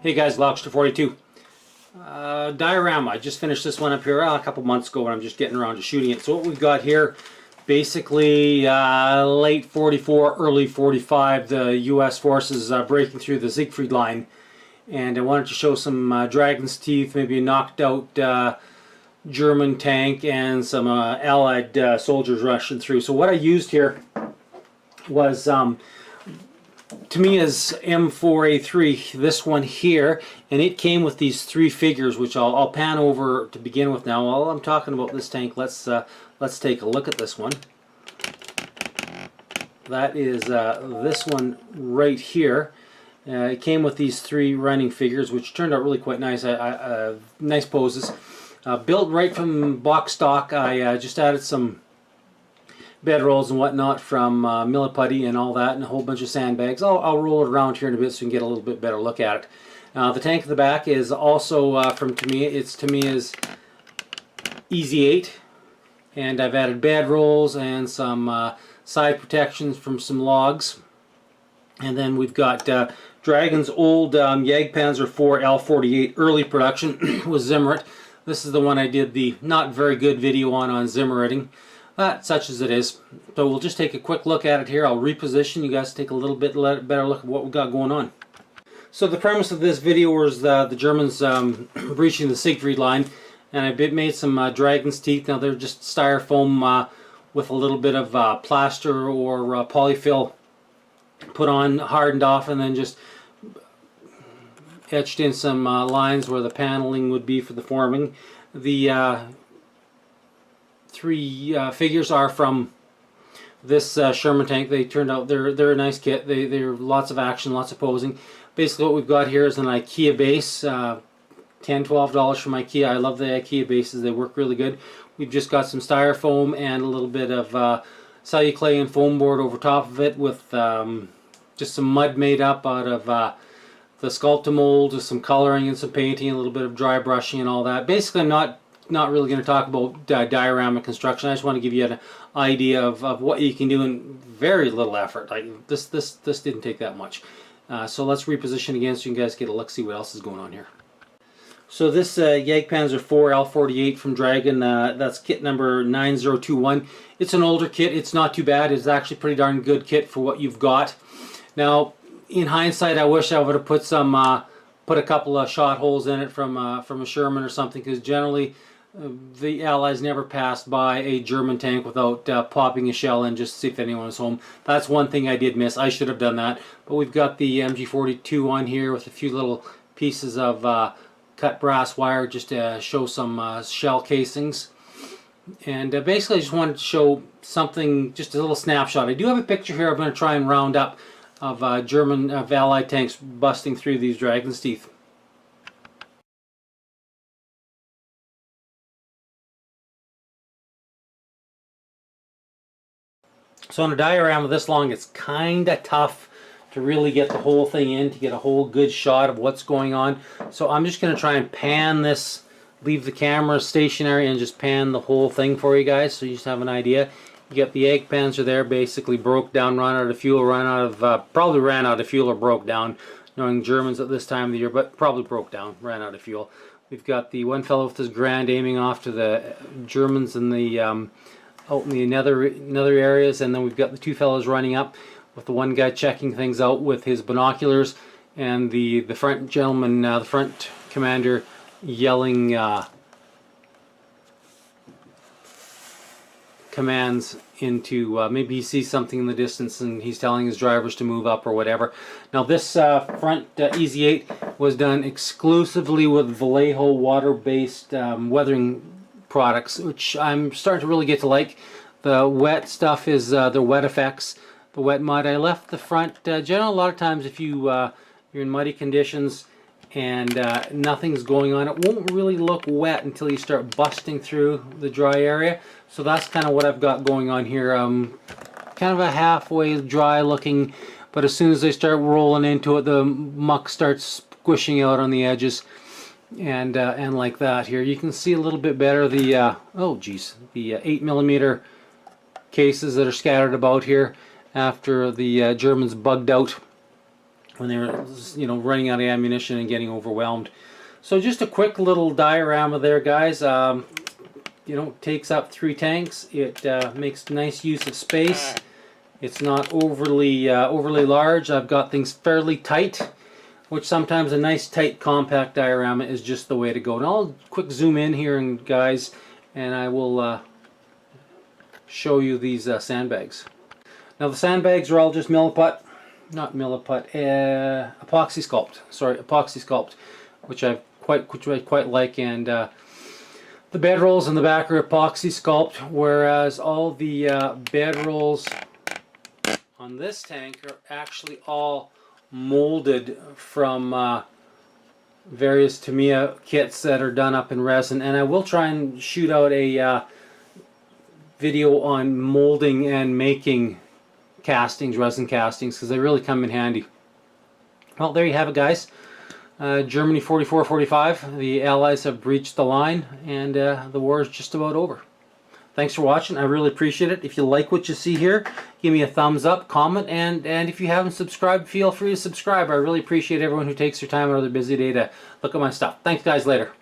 Hey guys, Lobster42. Diorama. I just finished this one up here a couple months ago, and I'm just getting around to shooting it. So what we've got here, basically late 44, early 45, the U.S. forces breaking through the Siegfried line. And I wanted to show some dragon's teeth, maybe a knocked out German tank, and some Allied soldiers rushing through. So what I used here was Tamiya's M4A3, this one here, and it came with these three figures, which I'll pan over to begin with now. While I'm talking about this tank, let's take a look at this one. That is this one right here. It came with these three running figures, which turned out really quite nice. Nice poses. Built right from box stock. I just added some bed rolls and whatnot from milliputty and all that, and a whole bunch of sandbags. I'll roll it around here in a bit so you can get a little bit better look at it. The tank at the back is also from Tamiya. It's Tamiya's Easy 8, and I've added bed rolls and some side protections from some logs. And then we've got Dragon's old Jagdpanzer IV L48 early production with Zimmerit. This is the one I did the not very good video on Zimmeriting. Such as it is. So we'll just take a quick look at it here. I'll reposition. You guys take a little bit better look at what we've got going on. So the premise of this video was the Germans breaching the Siegfried line, and I made some dragon's teeth. Now they're just styrofoam with a little bit of plaster or polyfill put on, hardened off, and then just etched in some lines where the paneling would be for the forming. The three figures are from this Sherman tank. They turned out they're a nice kit. They're lots of action, lots of posing. Basically what we've got here is an IKEA base, $10–12 from IKEA. I love the IKEA bases. They work really good. We've just got some styrofoam and a little bit of celluclay and foam board over top of it, with just some mud made up out of the Sculptamold, with some coloring and some painting, a little bit of dry brushing and all that. Basically I'm not really going to talk about diorama construction. I just want to give you an idea of what you can do in very little effort. Like this didn't take that much. So let's reposition again so you guys get a look, see what else is going on here. So this Jagdpanzer IV L48 from Dragon, that's kit number 9021. It's an older kit. It's not too bad. It's actually a pretty darn good kit for what you've got. Now, in hindsight, I wish I would have put a couple of shot holes in it from a Sherman or something, because generally the Allies never passed by a German tank without popping a shell in just to see if anyone was home. That's one thing I did miss. I should have done that. But we've got the MG42 on here with a few little pieces of cut brass wire just to show some shell casings. And basically I just wanted to show something, just a little snapshot. I do have a picture here I'm going to try and round up of Allied tanks busting through these dragon's teeth. So on a diorama this long, it's kind of tough to really get the whole thing in, to get a whole good shot of what's going on. So I'm just going to try and pan this, leave the camera stationary and just pan the whole thing for you guys so you just have an idea. You get the Jagdpanzer there, basically broke down, run out of fuel, probably ran out of fuel or broke down, knowing Germans at this time of the year, but probably broke down, ran out of fuel. We've got the one fellow with his Grand aiming off to the Germans in the out in the nether areas, and then we've got the two fellows running up with the one guy checking things out with his binoculars, and the front gentleman, the front commander, yelling commands into maybe he sees something in the distance and he's telling his drivers to move up or whatever. Now this front Easy 8 was done exclusively with Vallejo water-based weathering products, which I'm starting to really get to like. The wet stuff is the wet effects, the wet mud. I left the front generally a lot of times if you're in muddy conditions and nothing's going on, it won't really look wet until you start busting through the dry area. So that's kind of what I've got going on here. Kind of a halfway dry looking, but as soon as they start rolling into it, the muck starts squishing out on the edges. And like that here, you can see a little bit better the the 8mm cases that are scattered about here after the Germans bugged out when they were, you know, running out of ammunition and getting overwhelmed. So just a quick little diorama there, guys. You know, takes up 3 tanks. It makes nice use of space. It's not overly large. I've got things fairly tight, which sometimes a nice tight compact diorama is just the way to go. And I'll quick zoom in here, and guys, and I will show you these sandbags. Now the sandbags are all just epoxy sculpt. Sorry, epoxy sculpt, which I quite like, and the bedrolls in the back are epoxy sculpt, whereas all the bedrolls on this tank are actually all molded from various Tamiya kits that are done up in resin. And I will try and shoot out a video on molding and making castings, resin castings, because they really come in handy. Well, there you have it, guys. Germany 44-45. The Allies have breached the line, and the war is just about over. Thanks for watching. I really appreciate it. If you like what you see here, give me a thumbs up, comment, and if you haven't subscribed, feel free to subscribe. I really appreciate everyone who takes their time out of their busy day to look at my stuff. Thanks, guys. Later.